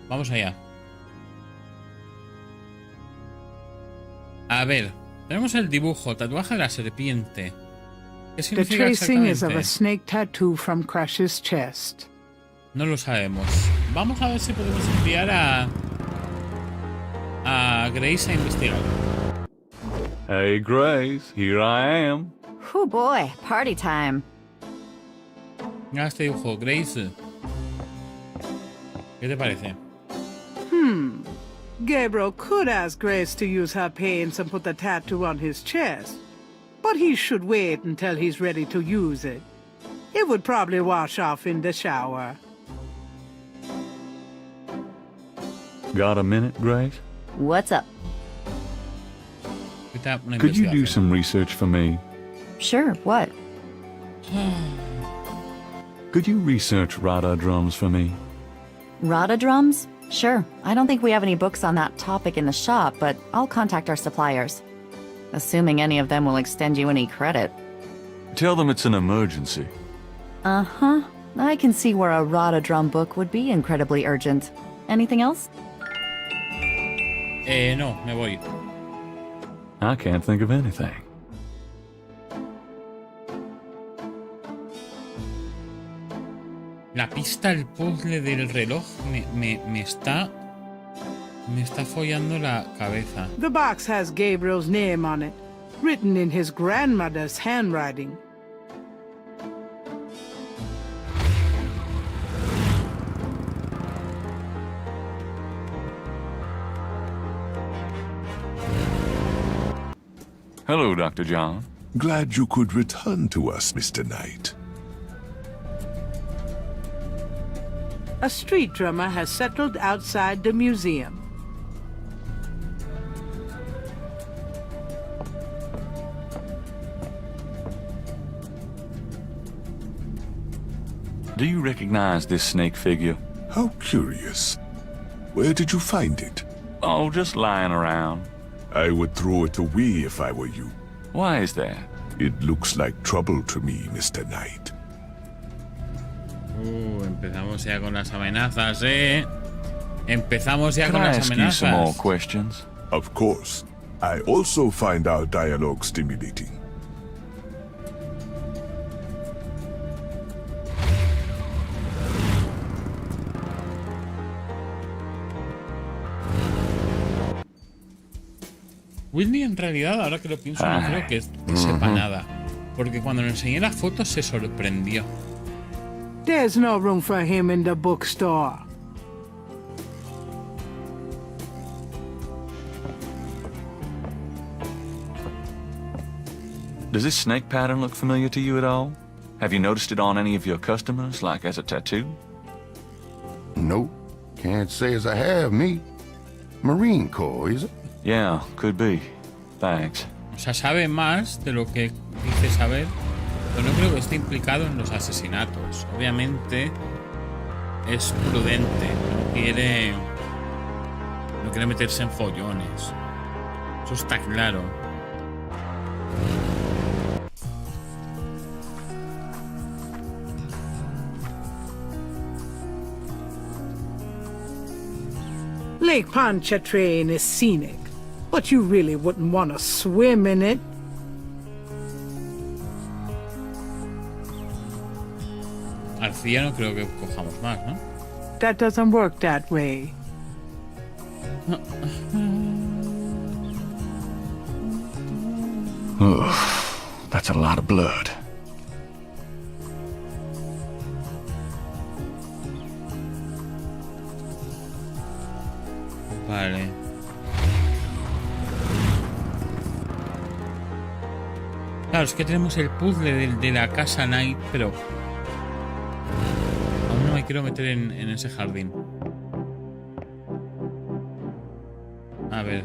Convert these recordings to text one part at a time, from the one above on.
Vamos allá. A ver, tenemos el dibujo, tatuaje de la serpiente. ¿Qué The significa tracing is of a exactamente? snake tattoo from Crush's chest. No lo sabemos. Vamos a ver si podemos enviar a Grace a investigar. Hey, Grace, here I am. Oh boy, party time. Mira este dibujo, Grace. ¿Qué te parece? Gabriel could ask Grace to use her paints and put the tattoo on his chest, but he should wait until he's ready to use it. It would probably wash off in the shower. Got a minute, Grace? What's up? Una Could you do investigación. some research for me? Sure, what? Could you research Rada drums for me? Rada drums? Sure. I don't think we have any books on that topic in the shop, but I'll contact our suppliers. Assuming any of them will extend you any credit. Tell them it's an emergency. Uh-huh. I can see where a Rada drum book would be incredibly urgent. Anything else? No, me voy. I can't think of anything. La pista, el puzzle del reloj me está follando la cabeza. The box has Gabriel's name on it, written in his grandmother's handwriting. Hello, Dr. John. Glad you could return to us, Mr. Knight. A street drummer has settled outside the museum. Do you recognize this snake figure? How curious. Where did you find it? Oh, just lying around. I would throw it away if I were you. Why is that? It looks like trouble to me, Mr. Knight. Empezamos ya con las amenazas, Empezamos ya Can con I las ask you some more amenazas. questions? Of course. I also find our dialogue stimulating. Whitney, en realidad, ahora que lo pienso, no creo que sepa nada. Porque cuando le enseñé la foto se sorprendió. There's no room for him in the bookstore. Does this snake pattern look familiar to you at all? Have you noticed it on any of your customers, like as a tattoo? Nope. Can't say as I have, me. Marine Corps, is it? Yeah, could be. Thanks. O sea, sabe más de lo que dice saber, pero no creo que esté implicado en los asesinatos. Obviamente es prudente, no quiere meterse en follones. Eso está claro. Lake Pontchartrain is scenic, but you really wouldn't want to swim in it. Arcilla no creo que cojamos más, ¿no? That doesn't work that way. Ugh, that's a lot of blood. Vale. Claro, es que tenemos el puzzle de la casa Knight, pero aún no me quiero meter en ese jardín. A ver.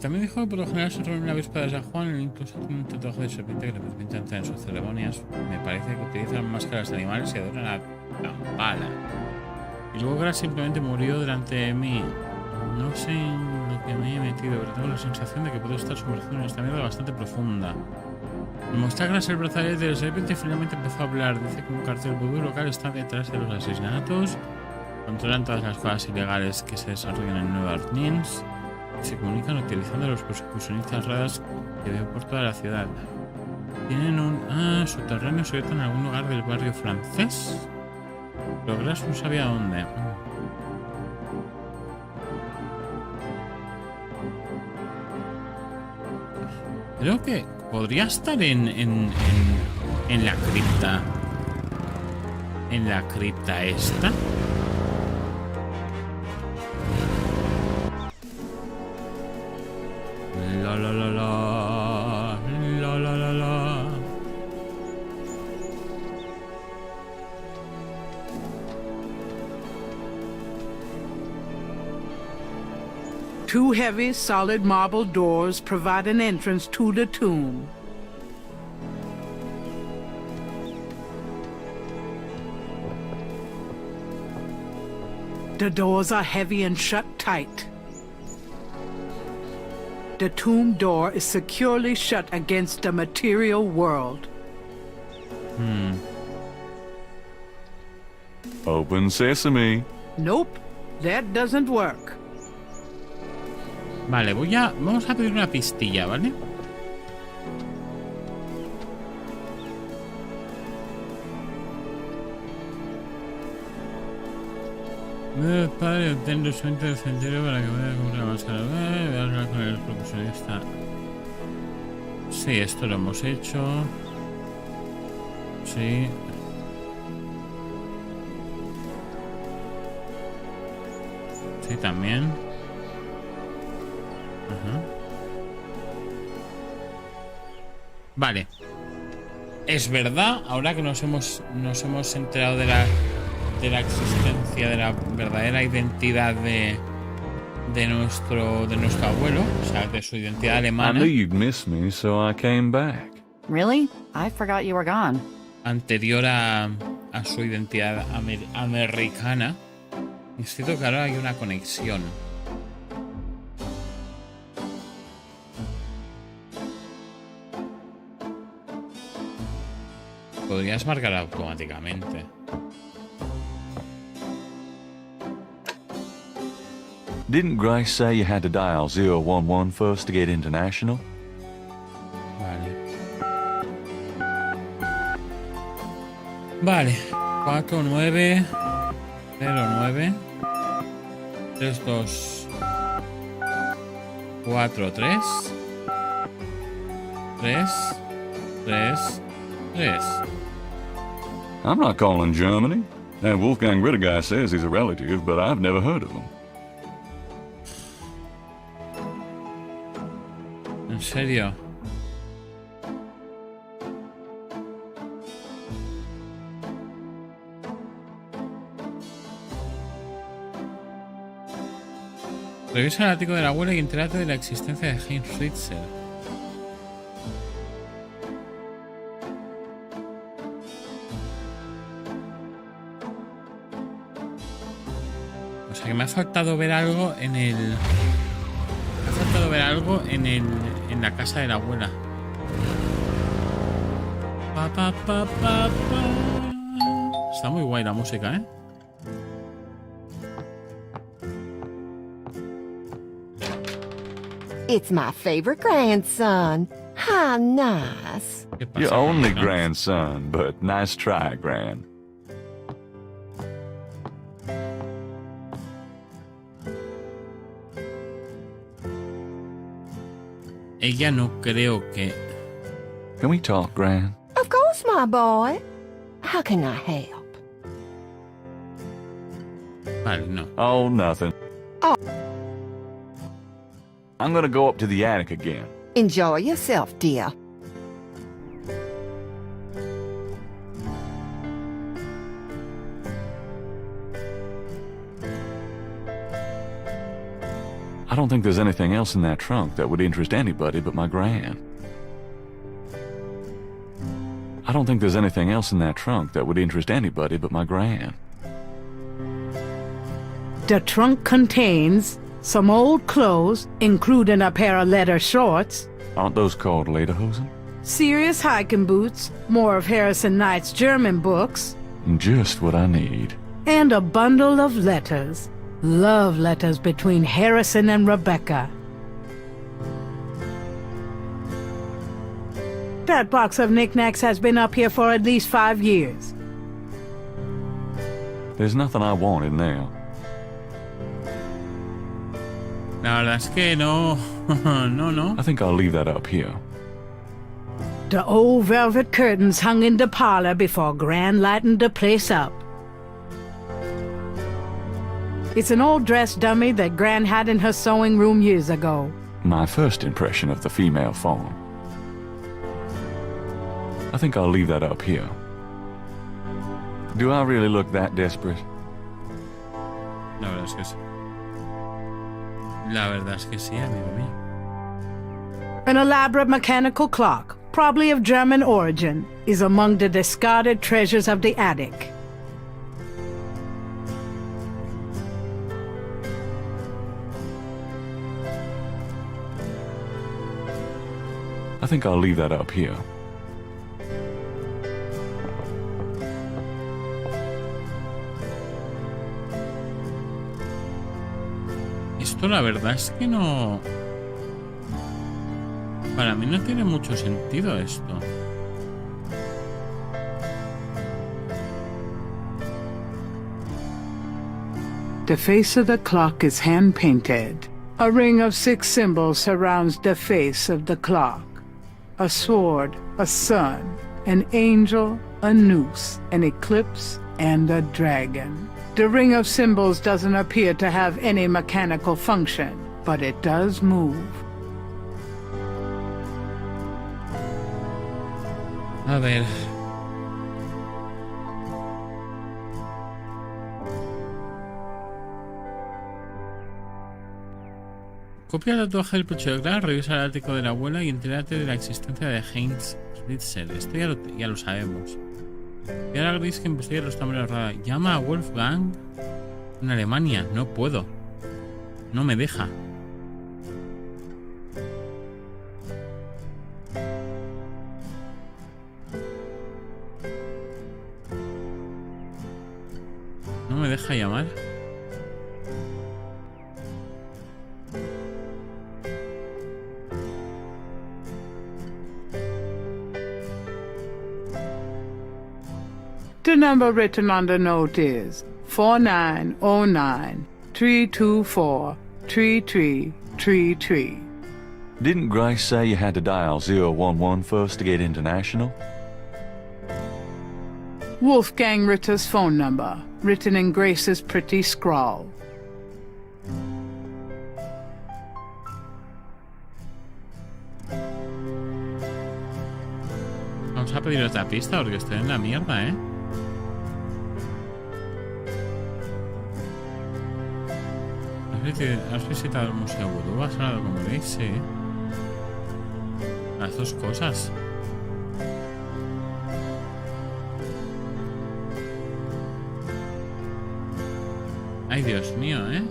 También dijo que por lo general se reúne una víspera de San Juan, incluso tiene un tatuaje de serpiente que le permite entrar en sus ceremonias. Me parece que utilizan máscaras de animales y adoran a Kampala. Y luego Gras simplemente murió delante de mí. No sé en lo que me he metido, pero tengo la sensación de que puedo estar sumergido en esta mierda bastante profunda. Muestra tras el brazalete de serpiente finalmente empezó a hablar. Dice que un cartel vudú local está detrás de los asesinatos. Controlan todas las cosas ilegales que se desarrollan en Nueva Orleans. Y se comunican utilizando los persecucionistas raras que veo por toda la ciudad. Tienen un subterráneo secreto en algún lugar del barrio francés. Pero Grass no sabía dónde. Creo que podría estar en la cripta. En la cripta esta. La la la la. La la la la. Two heavy, solid marble doors provide an entrance to the tomb. The doors are heavy and shut tight. The tomb door is securely shut against the material world. Open sesame. Nope, that doesn't work. Vale, vamos a pedir una pistilla, ¿vale? Padre, obtén los sueños del cementerio para que vaya a comprar la máscara. Voy a hablar con el profesionista. Sí, esto lo hemos hecho. Sí. Sí, también. Ajá. Vale. Es verdad, ahora que nos hemos enterado de la existencia, de la verdadera identidad de nuestro abuelo, o sea, de su identidad I alemana, knew you'd miss me, so I came back. Really? I forgot you were gone. anterior a su identidad americana, es cierto que ahora hay una conexión. Podrías marcar automáticamente. Didn't Grace say you had to dial 011 first to get international? Vale. 4909 3243 333. I'm not calling Germany. That Wolfgang Ritter guy says he's a relative, but I've never heard of him. ¿En serio? Revisa el ático del abuelo y entérate de la existencia de Heinz Ritzel. O sea que me ha faltado ver algo en el... Me ha faltado ver algo en la casa de la abuela. Pa, pa, pa, pa, pa. Está muy guay la música, ¿eh? It's my favorite grandson. How nice. ¿Qué pasa, Your only no? grandson, but nice try, Gran. Ella no creo que... Can we talk, Gran? Of course, my boy. How can I help? Vale, no. Oh, nothing. Oh. I'm gonna go up to the attic again. Enjoy yourself, dear. I don't think there's anything else in that trunk that would interest anybody but my Gran. I don't think there's anything else in that trunk that would interest anybody but my Gran. The trunk contains some old clothes, including a pair of leather shorts, Aren't those called lederhosen? serious hiking boots, more of Harrison Knight's German books, Just what I need. and a bundle of letters. Love letters between Harrison and Rebecca. That box of knickknacks has been up here for at least 5 years. There's nothing I want in there. La verdad es que no. no. I think I'll leave that up here. The old velvet curtains hung in the parlor before Gran lightened the place up. It's an old dress dummy that Gran had in her sewing room years ago. My first impression of the female form. I think I'll leave that up here. Do I really look that desperate? La verdad es que sí. La verdad es que sí, amigo mío. An elaborate mechanical clock, probably of German origin, is among the discarded treasures of the attic. I think I'll leave that up here. Esto la verdad es que no... Para mí no tiene mucho sentido esto. The face of the clock is hand-painted. A ring of 6 symbols surrounds the face of the clock. A sword, a sun, an angel, a noose, an eclipse, and a dragon. The ring of symbols doesn't appear to have any mechanical function, but it does move. A ver... Copia el tatuaje del pecho de Clara, revisa el ático de la abuela y entérate de la existencia de Heinz Schnitzel. Esto ya lo sabemos. Y ahora dice que investigue los tambores raros. Llama a Wolfgang en Alemania. No puedo. No me deja. No me deja llamar. The number written on the note is 4909-324-3333. Didn't Grace say you had to dial 011 first to get international? Wolfgang Ritter's phone number, written in Grace's pretty scrawl. Vamos a pedir otra pista porque estoy en la mierda, ¿eh? ¿Has visitado el Museo Vudú? ¿Has hablado con Grace? Sí. Las dos cosas. Ay, Dios mío, ¿eh?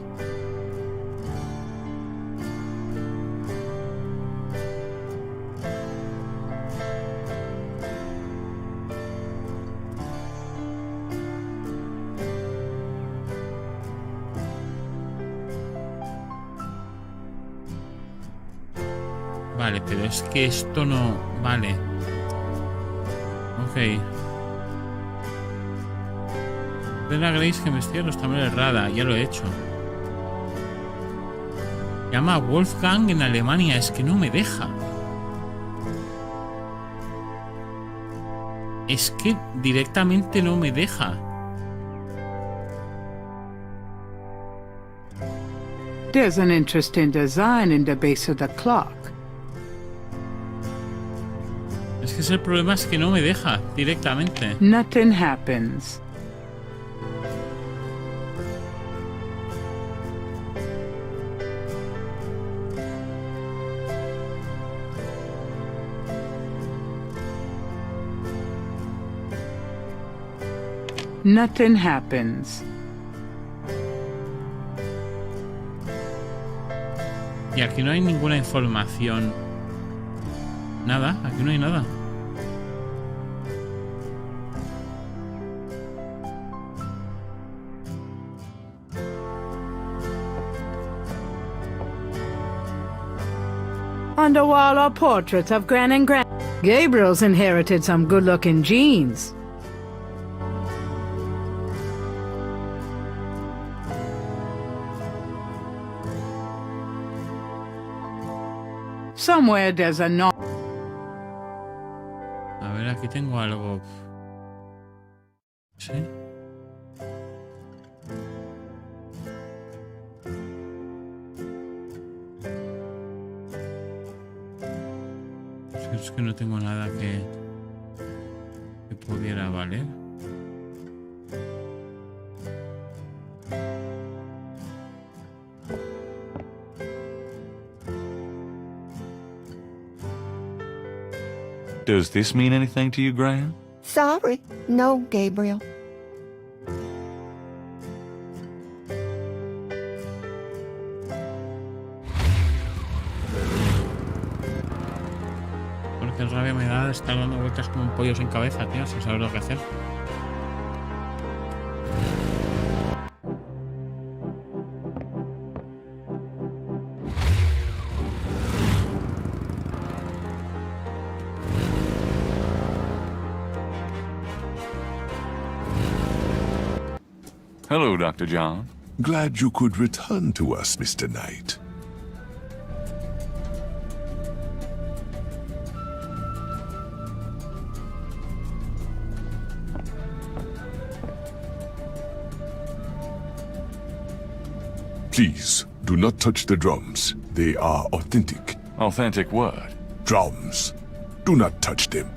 Vale, pero es que esto no... Vale. Ok. Ven a Grace que investiga los tambores Rada. Ya lo he hecho. Llama a Wolfgang en Alemania. Es que no me deja. Es que directamente no me deja. There's an interesting design in the base of the clock. Es que el problema es que no me deja directamente. Nothing happens. Nothing happens. Y aquí no hay ninguna información Nada, aquí no hay nada. On the wall are portraits of Gran and Gran. Gabriel's inherited some good-looking genes. Somewhere there's a no. A ver, aquí tengo algo. ¿Sí? Es que no tengo nada que pudiera valer. Does this mean anything to you, Graham? Sorry. No, Gabriel. Porque el rabia me da de estar dando vueltas como un pollo sin cabeza, tío, sin saber lo que hacer. Hello, Dr. John. Glad you could return to us, Mr. Knight. Please, do not touch the drums. They are authentic. Authentic what? Drums. Do not touch them.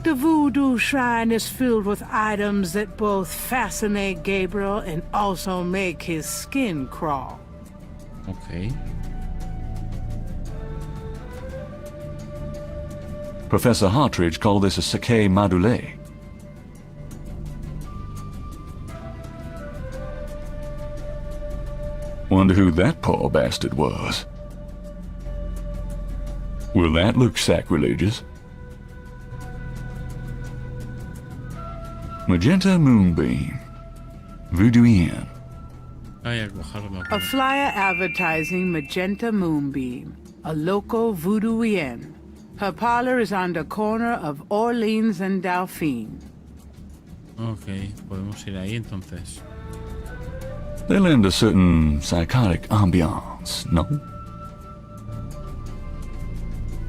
The voodoo shrine is filled with items that both fascinate Gabriel and also make his skin crawl. Ok. Professor Hartridge called this a Sake Madule. Wonder who that poor bastard was. Will that look sacrilegious? Magenta Moonbeam. Voodooian. Ay, a cogerlo. A flyer advertising Magenta Moonbeam, a local voodooian. Her parlor is on the corner of Orleans and Dauphine. Ok, podemos ir ahí entonces. They lend a certain psychotic ambiance, no?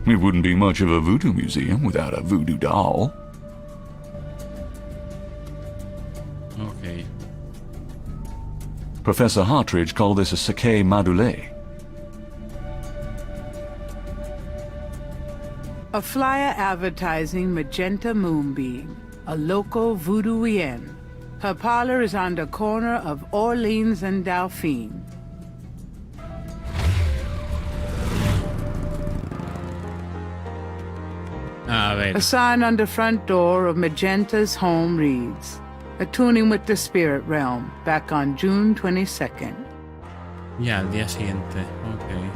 It wouldn't be much of a voodoo museum without a voodoo doll. Ok. Professor Hartridge called this a Sake Madule. A flyer advertising Magenta Moonbeam, a local voodooian. Her parlor is on the corner of Orleans and Dauphine. A ver. A sign on the front door of Magenta's home reads, Attuning with the Spirit Realm, back on June 22nd. Ya, al día siguiente. Ok.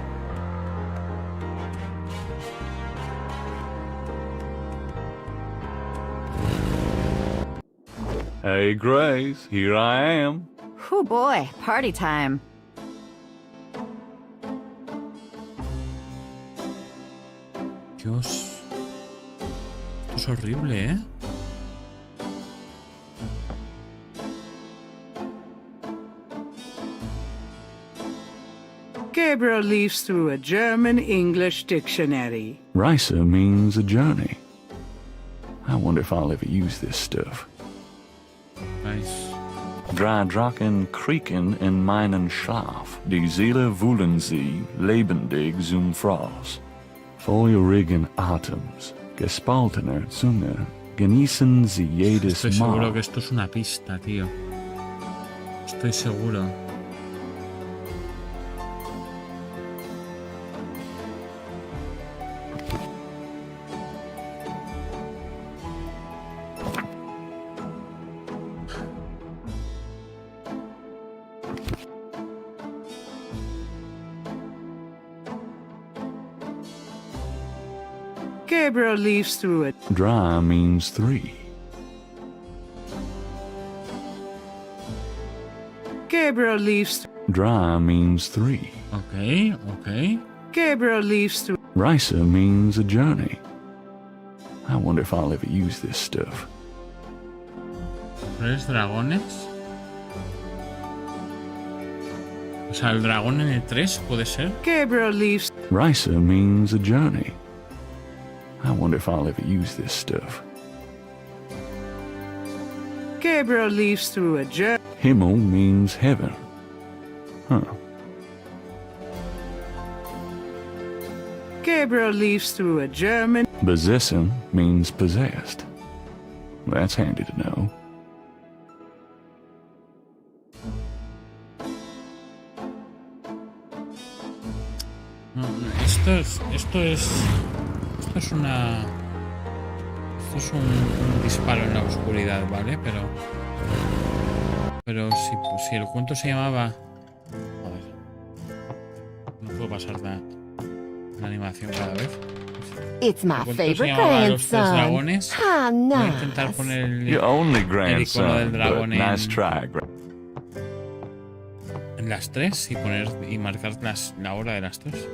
Hey, Grace, here I am. Whew, boy, party time. Dios. Esto es horrible, ¿eh? Gabriel leafs through a German-English dictionary. Reise means a journey. I wonder if I'll ever use this stuff. Nice. Drei Drachen kriegen in meinen Schlaf. Die Seele wollen sie lebendig zum Fraß. Feurigen Atems, gespaltener Zunge, genießen sie jedes Estoy seguro Mal. que esto es una pista, tío. Estoy seguro. Gabriel leaves through it. Dry means 3. Gabriel leaves. Dry means 3. Ok, ok. Gabriel leaves through. Risa means a journey. I wonder if I'll ever use this stuff. 3 dragones. O sea, el dragón en el 3 puede ser. Gabriel leaves. Risa means a journey. I wonder if I'll ever use this stuff. Gabriel leaves through a journey. Himmel means heaven. Huh. Gabriel leaves through a German. Besessen means possessed. That's handy to know. No, esto es un disparo en la oscuridad, ¿vale? Pero si el cuento se llamaba... Joder. No puedo pasar la animación cada vez. It's my El cuento se favorite llamaba Los 3 grandson. dragones. How Voy a nice. intentar poner Your only icono del grandson, but dragón nice try. en las 3 y marcar la hora de las 3.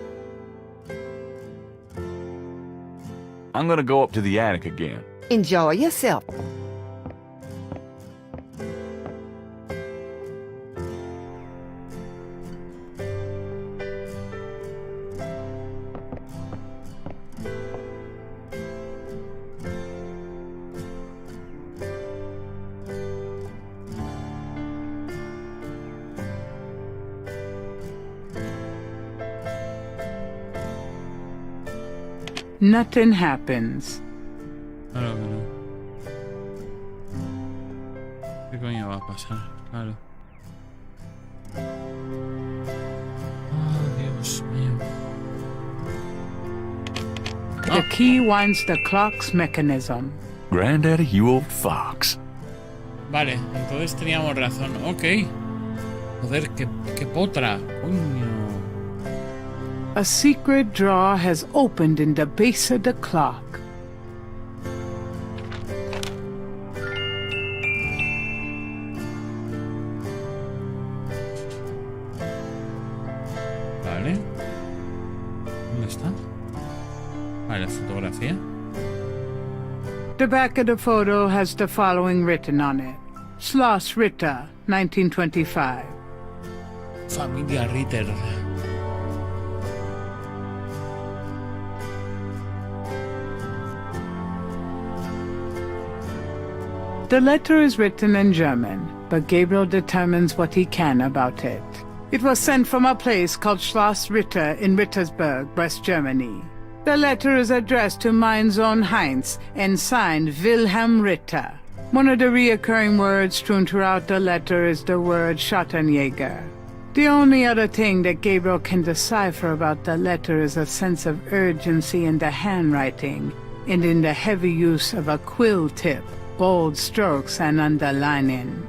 I'm gonna go up to the attic again. Enjoy yourself. Nothing happens. Claro que no. ¿Qué coño va a pasar? Claro. Oh, Dios mío. The key winds the clock's mechanism. Granddaddy, you old fox. Vale, entonces teníamos razón. Ok. Joder, qué potra. Coño. A secret drawer has opened in the base of the clock. Vale. ¿Dónde está? Vale, fotografía. The back of the photo has the following written on it. Schloss Ritter, 1925. Familia Ritter. The letter is written in German, but Gabriel determines what he can about it. It was sent from a place called Schloss Ritter in Rittersburg, West Germany. The letter is addressed to mein Sohn Heinz and signed Wilhelm Ritter. One of the reoccurring words strewn throughout the letter is the word Schattenjäger. The only other thing that Gabriel can decipher about the letter is a sense of urgency in the handwriting and in the heavy use of a quill tip, bold strokes and underlining.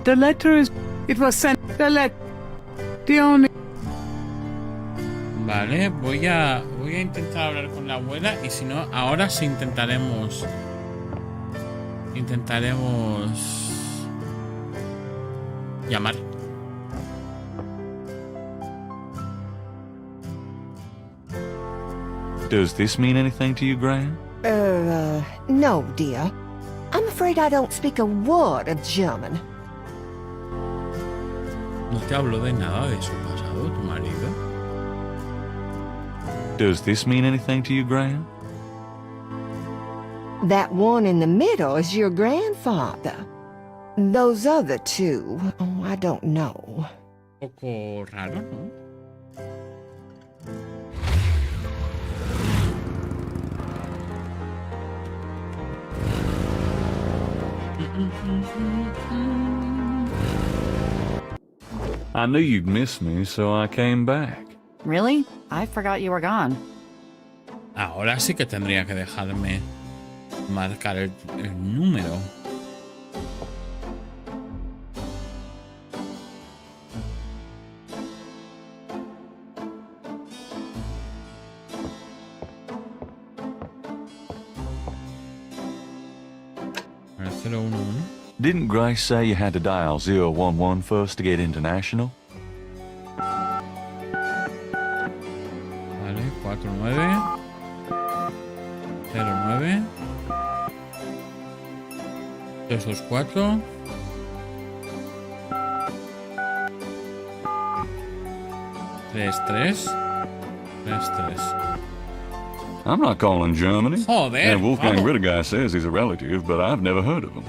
The letter is... It was sent... The only... Vale, voy a intentar hablar con la abuela y si no, ahora sí intentaremos llamar. Does this mean anything to you, Gran? No, dear. I'm afraid I don't speak a word of German. No te hablo de nada de su pasado, tu marido. Does this mean anything to you, Gran? That one in the middle is your grandfather. Those other two, oh, I don't know. Un poco raro, ¿no? I knew you'd miss me, so I came back. Really? I forgot you were gone. Ahora sí que tendría que dejarme marcar el número. 011. Didn't Grace say you had to dial 011 first to get international? Vale, 49 09 324 33 33. I'm not calling Germany. Joder, And Wolfgang vamos. Ritterguy says he's a relative, but I've never heard of him.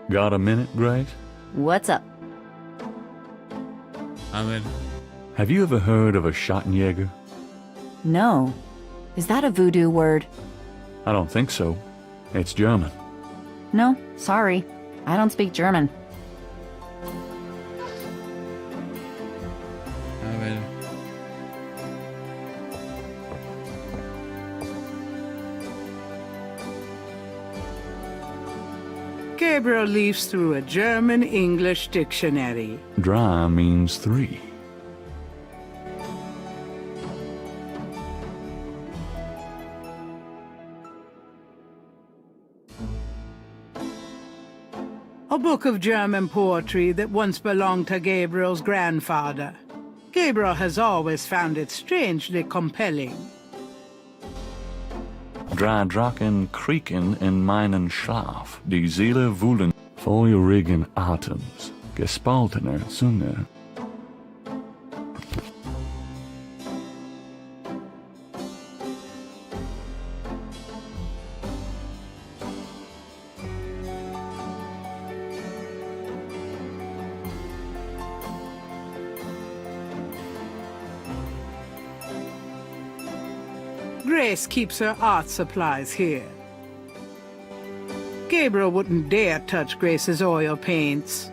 Got a minute, Grace? What's up? A ver, Have you ever heard of a Schottenjäger? No. Is that a voodoo word? I don't think so. It's German. No, sorry. I don't speak German. a ver. Gabriel leafs through a German-English dictionary. Dry means 3. A book of German poetry that once belonged to Gabriel's grandfather. Gabriel has always found it strangely compelling. Drei Drachen kriechen in meinen Schlaf, die Seele wühlen, feurigen Atems, gespaltener Zunge. Grace keeps her art supplies here. Gabriel wouldn't dare touch Grace's oil paints.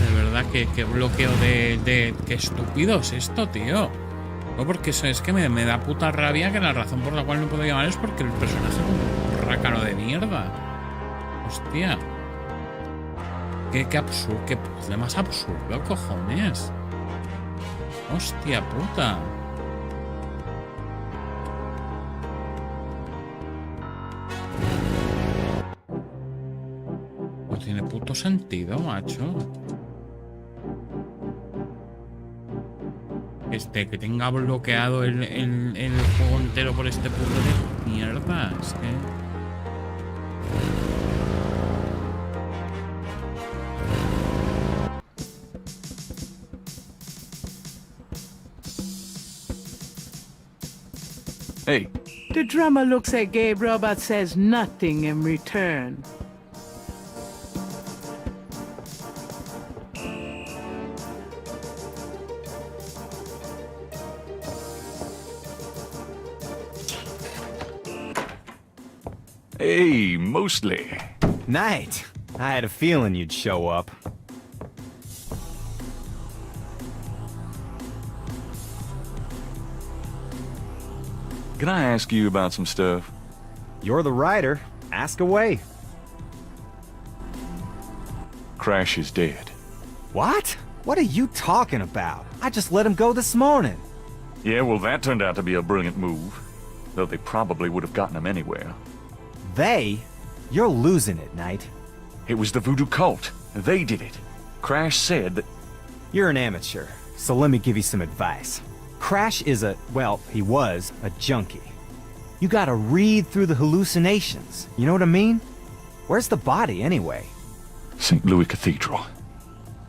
De verdad, que bloqueo de... Qué estúpido es esto, tío. No, porque eso es que me da puta rabia que la razón por la cual no puedo llamar es porque el personaje es un rácano de mierda. Hostia. Qué absurdo, qué puzzle más absurdo, cojones. Hostia puta. No tiene puto sentido, macho. Que tenga bloqueado el juego entero por este puto de mierda. Es que... Hey, The drummer looks at Gabriel but says nothing in return. hey, mostly. Night. I had a feeling you'd show up. Can I ask you about some stuff? You're the writer. Ask away. Crash is dead. What? What are you talking about? I just let him go this morning. Yeah, well, that turned out to be a brilliant move. Though they probably would have gotten him anywhere. They? You're losing it, Knight. It was the voodoo cult. They did it. Crash said that... You're an amateur, so let me give you some advice. Crash is well, he was a junkie. You gotta read through the hallucinations, you know what I mean? Where's the body, anyway? St. Louis Cathedral.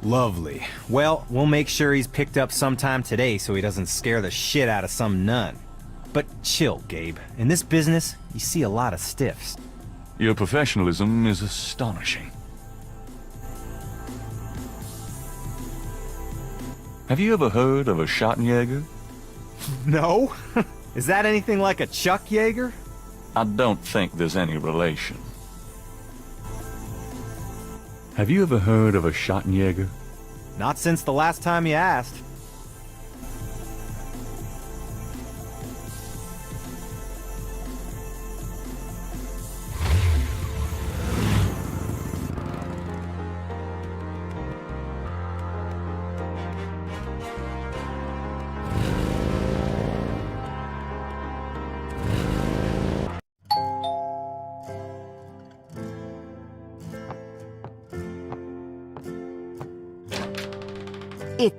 Lovely. Well, we'll make sure he's picked up sometime today so he doesn't scare the shit out of some nun. But chill, Gabe. In this business, you see a lot of stiffs. Your professionalism is astonishing. Have you ever heard of a Schottenjäger? No? Is that anything like a Chuck Yeager? I don't think there's any relation. Have you ever heard of a Schattenjäger? Not since the last time you asked. It...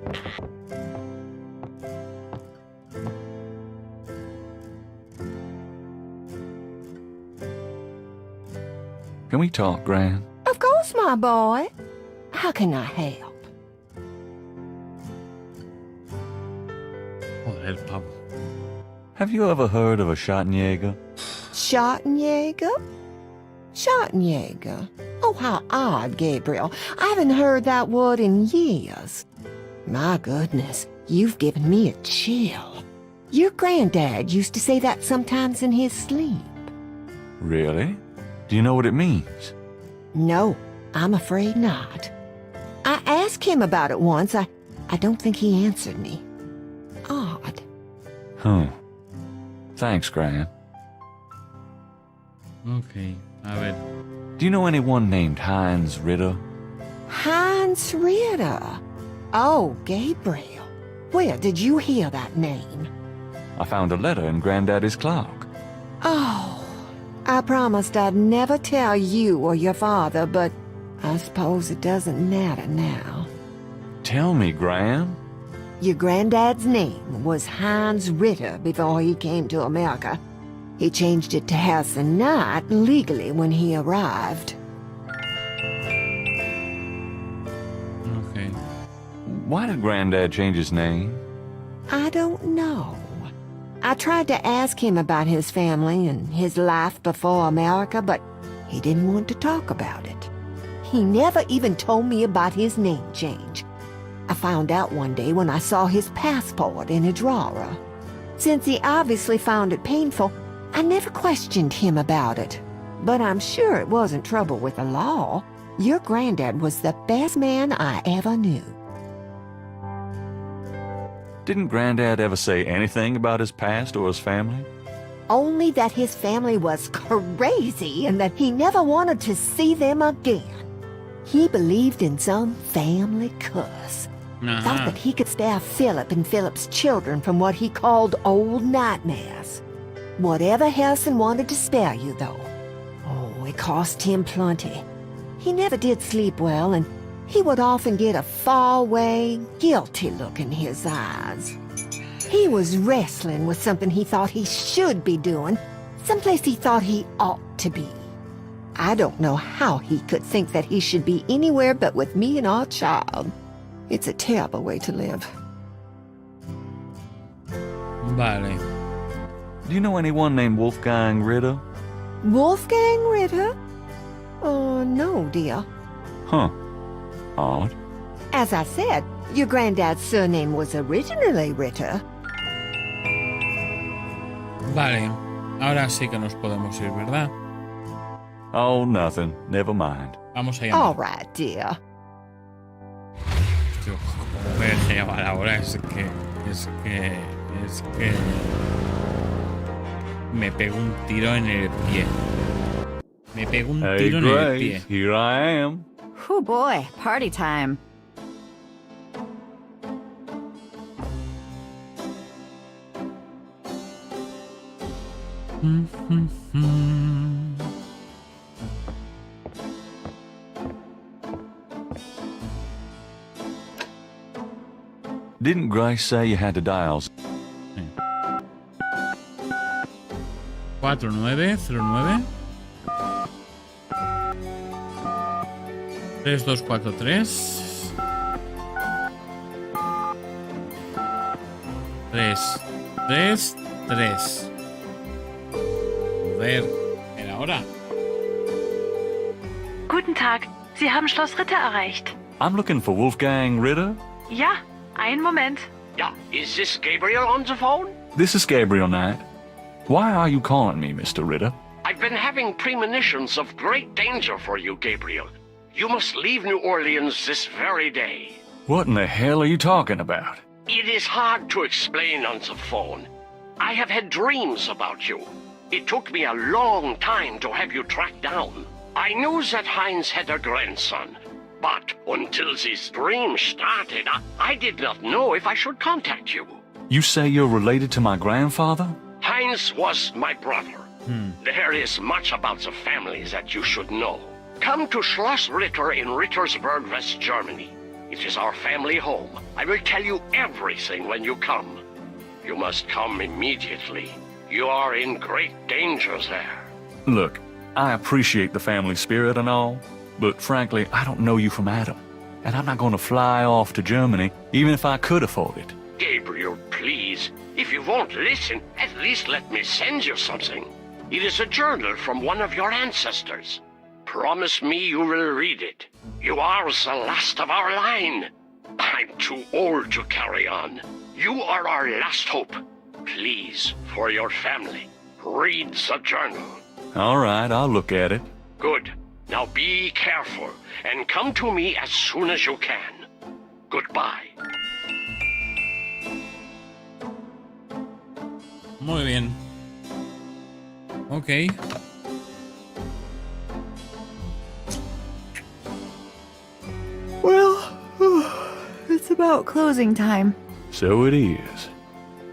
Can we talk, Gran? Of course, my boy. How can I help? Joder, pavo. Have you ever heard of a Schattenjäger? Schattenjäger? Schattenjäger? Oh, how odd, Gabriel. I haven't heard that word in years. My goodness, you've given me a chill. Your granddad used to say that sometimes in his sleep. Really? Do you know what it means? No, I'm afraid not. I asked him about it once. I don't think he answered me. Odd. Huh. Thanks, Gran. Ok, a ver. Do you know anyone named Heinz Ritter? Hans Ritter. Oh, Gabriel. Where did you hear that name? I found a letter in Granddaddy's clock. Oh, I promised I'd never tell you or your father, but I suppose it doesn't matter now. Tell me, Gran. Your granddad's name was Hans Ritter before he came to America. He changed it to Harrison Knight legally when he arrived. Ok. Why did Granddad change his name? I don't know. I tried to ask him about his family and his life before America, but he didn't want to talk about it. He never even told me about his name change. I found out one day when I saw his passport in a drawer. Since he obviously found it painful, I never questioned him about it. But I'm sure it wasn't trouble with the law. Your granddad was the best man I ever knew. Didn't Granddad ever say anything about his past or his family? Only that his family was crazy and that he never wanted to see them again. He believed in some family curse. Thought that he could spare Philip and Philip's children from what he called old nightmares. Whatever Harrison wanted to spare you, though. Oh, it cost him plenty. He never did sleep well, and he would often get a far-away, guilty look in his eyes. He was wrestling with something he thought he should be doing, someplace he thought he ought to be. I don't know how he could think that he should be anywhere but with me and our child. It's a terrible way to live. Vale. Do you know anyone named Wolfgang Ritter? Wolfgang Ritter? Oh, no, dear. Huh. Odd. As I said, your granddad's surname was originally Ritter. Vale. Ahora sí que nos podemos ir, ¿verdad? Oh, nothing. Never mind. Vamos a All llamar. right, dear. Tío, ¿cómo voy a llamar ahora? Es que... Me pego un tiro en el pie. Me pego un Hey, tiro en el Grace, pie. here I am. Whew, boy, party time. Didn't Grace say you had to dial? 4909 3243 333. Joder, era hora. Guten Tag, Sie haben Schloss Ritter erreicht. I'm looking for Wolfgang Ritter. Ja, einen Moment. Yeah, is this Gabriel on the phone? This is Gabriel Knight. Why are you calling me, Mr. Ritter? I've been having premonitions of great danger for you, Gabriel. You must leave New Orleans this very day. What in the hell are you talking about? It is hard to explain on the phone. I have had dreams about you. It took me a long time to have you tracked down. I knew that Heinz had a grandson, but until this dream started, I did not know if I should contact you. You say you're related to my grandfather? Heinz was my brother. There is much about the family that you should know. Come to Schloss Ritter in Rittersberg, West Germany. It is our family home. I will tell you everything when you come. You must come immediately. You are in great danger there. Look, I appreciate the family spirit and all, but frankly, I don't know you from Adam. And I'm not going to fly off to Germany, even if I could afford it. Gabriel, please. If you won't listen, at least let me send you something. It is a journal from one of your ancestors. Promise me you will read it. You are the last of our line. I'm too old to carry on. You are our last hope. Please, for your family, read the journal. All right, I'll look at it. Good. Now be careful, and come to me as soon as you can. Goodbye. Muy bien. Ok. Well, it's about closing time. So it is.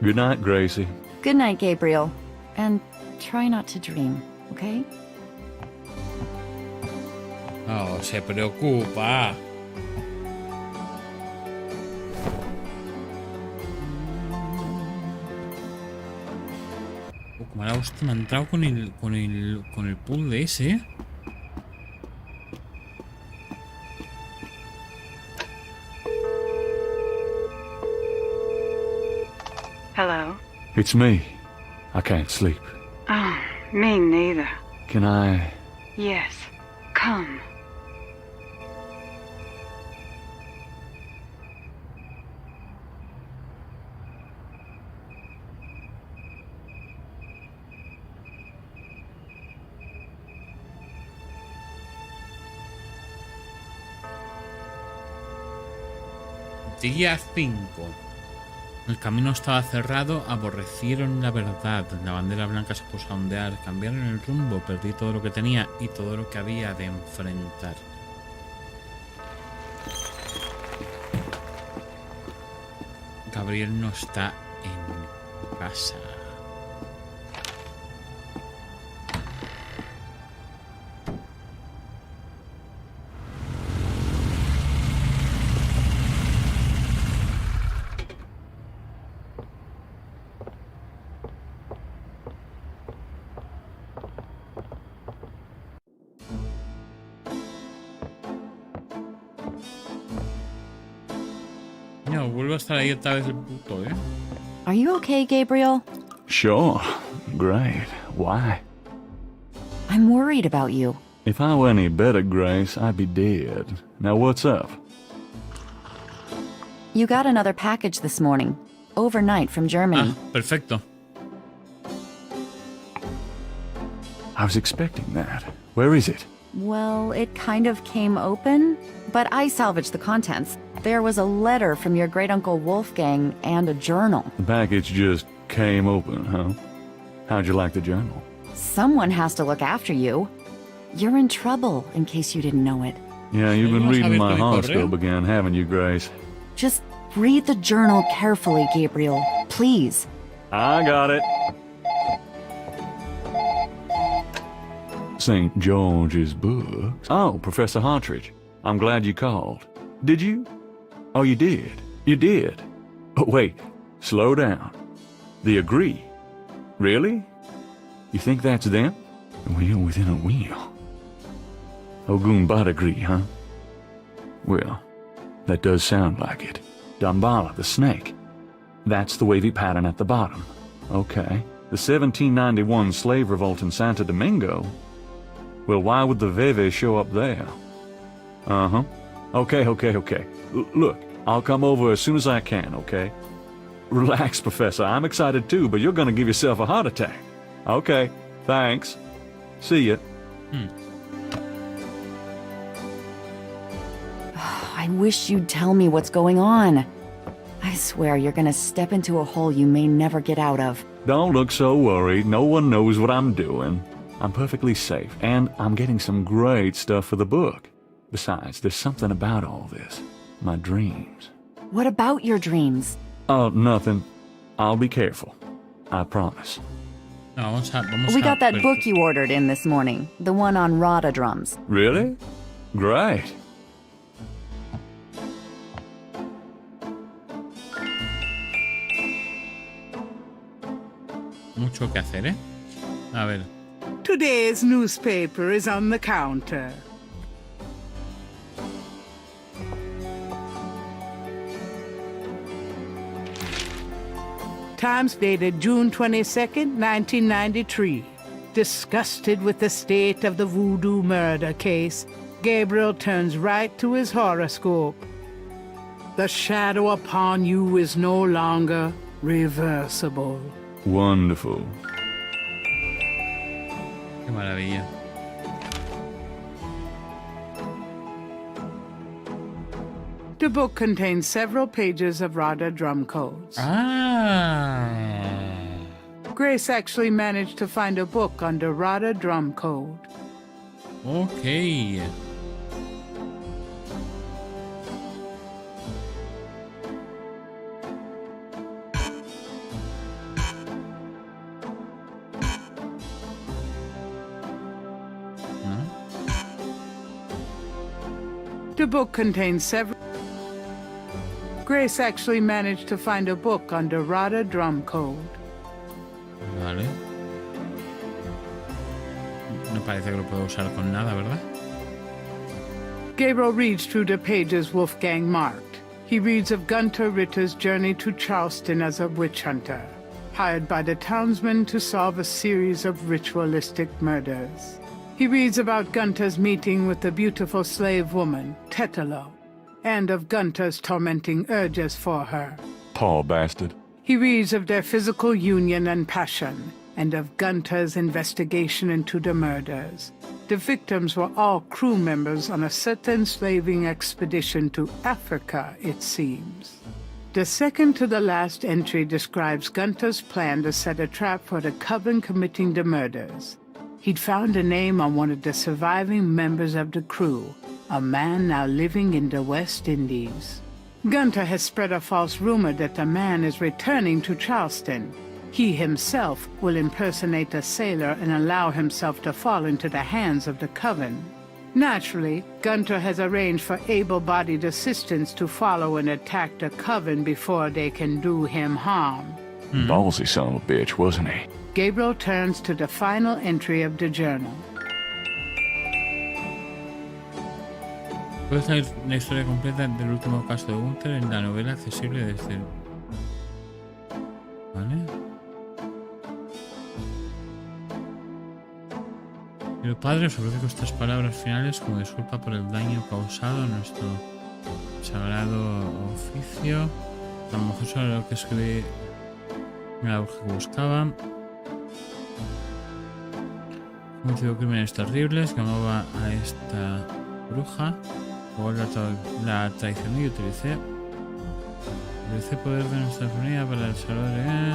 Good night, Gracie. Good night, Gabriel. And try not to dream, okay? Oh, se preocupa. Como la hostia, me ha entrado con el pool de ese. Hello? It's me. I can't sleep. Oh, me neither. Can I... Yes. Come. Día 5. El camino estaba cerrado, aborrecieron la verdad. La bandera blanca se puso a ondear, cambiaron el rumbo, perdí todo lo que tenía y todo lo que había de enfrentar. Gabriel no está en casa. No, vuelvo a estar ahí otra vez el puto, ¿eh? Are you okay, Gabriel? Sure. Great. Why? I'm worried about you. If I were any better, Grace, I'd be dead. Now what's up? You got another package this morning. Overnight from Germany. Ah, perfecto. I was expecting that. Where is it? Well, it kind of came open, but I salvaged the contents. There was a letter from your great-uncle Wolfgang and a journal. The package just came open, huh? How'd you like the journal? Someone has to look after you. You're in trouble, in case you didn't know it. Yeah, you've been reading my mi correo? horoscope again, haven't you, Grace? Just read the journal carefully, Gabriel. Please. I got it. St. George's books. Oh, Professor Hartridge. I'm glad you called. Did you? Oh, you did. You did. Oh, wait. Slow down. The Agree. Really? You think that's them? A wheel within a wheel. Ogun Agree, huh? Well, that does sound like it. Dambala, the snake. That's the wavy pattern at the bottom. Okay. The 1791 slave revolt in Santo Domingo? Well, why would the Veve show up there? Uh-huh. Okay. Look, I'll come over as soon as I can, okay? Relax, Professor. I'm excited too, but you're gonna give yourself a heart attack. Okay, thanks. See ya. I wish you'd tell me what's going on. I swear you're gonna step into a hole you may never get out of. Don't look so worried. No one knows what I'm doing. I'm perfectly safe, and I'm getting some great stuff for the book. Besides, there's something about all this. My dreams. What about your dreams? Oh, nothing. I'll be careful. I promise. No, vamos We a got that ver- book you ordered in this morning, the one on Rada drums. Really? Great. Mucho que hacer, ¿eh? A ver. Today's newspaper is on the counter. Times dated June 22nd, 1993. Disgusted with the state of the voodoo murder case, Gabriel turns right to his horoscope. The shadow upon you is no longer reversible. Wonderful. Qué maravilla. The book contains several pages of Rada drum codes. Ah. Grace actually managed to find a book under Rada drum code. Ok. The book contains several... Grace actually managed to find a book under Rada drum code. Vale. No parece que lo puedo usar con nada, ¿verdad? Gabriel reads through the pages Wolfgang marked. He reads of Gunter Ritter's journey to Charleston as a witch hunter, hired by the townsmen to solve a series of ritualistic murders. He reads about Gunter's meeting with the beautiful slave woman, Tetelo, and of Gunter's tormenting urges for her. Poor bastard. He reads of their physical union and passion, and of Gunter's investigation into the murders. The victims were all crew members on a certain slaving expedition to Africa, it seems. The second to the last entry describes Gunter's plan to set a trap for the coven committing the murders. He'd found a name on one of the surviving members of the crew, a man now living in the West Indies. Gunter has spread a false rumor that the man is returning to Charleston. He himself will impersonate a sailor and allow himself to fall into the hands of the coven. Naturally, Gunter has arranged for able-bodied assistants to follow and attack the coven before they can do him harm. Ballsy son of a bitch, wasn't he? Gabriel turns to the final entry of the journal. Puedes leer la historia completa del último caso de Gunther en la novela accesible desde... ¿Vale? El padre os ofrezco estas palabras finales como disculpa por el daño causado a nuestro sagrado oficio. A lo mejor sobre lo que escribí la bruja que buscaba. Cometido crímenes terribles, llamaba a esta bruja. Luego la traicioné y utilicé poder de nuestra familia para el salón de...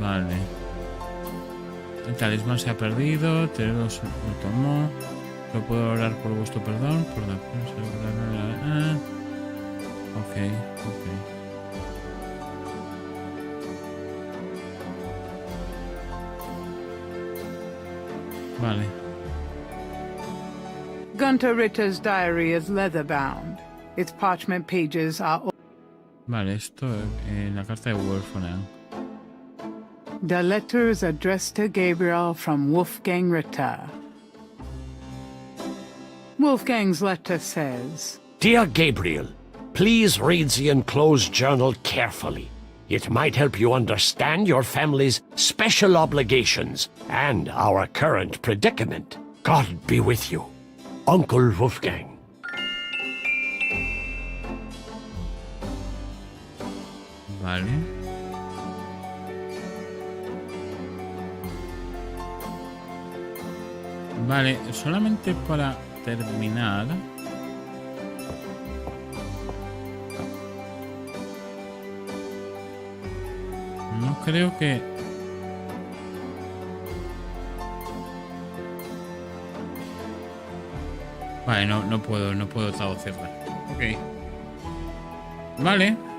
Vale. El talismán se ha perdido, Teredos lo tomó. No puedo orar por vuestro perdón, por la ok. Vale. Gunter Ritter's diary is leather-bound. Its parchment pages are... Vale, esto en la carta de huérfana. The letter is addressed to Gabriel from Wolfgang Ritter. Wolfgang's letter says, Dear Gabriel, please read the enclosed journal carefully. It might help you understand your family's special obligations and our current predicament. God be with you. Uncle Wolfgang. Vale. Vale, solamente para terminar. No creo que... Vale, no puedo traducirla. Ok. Vale.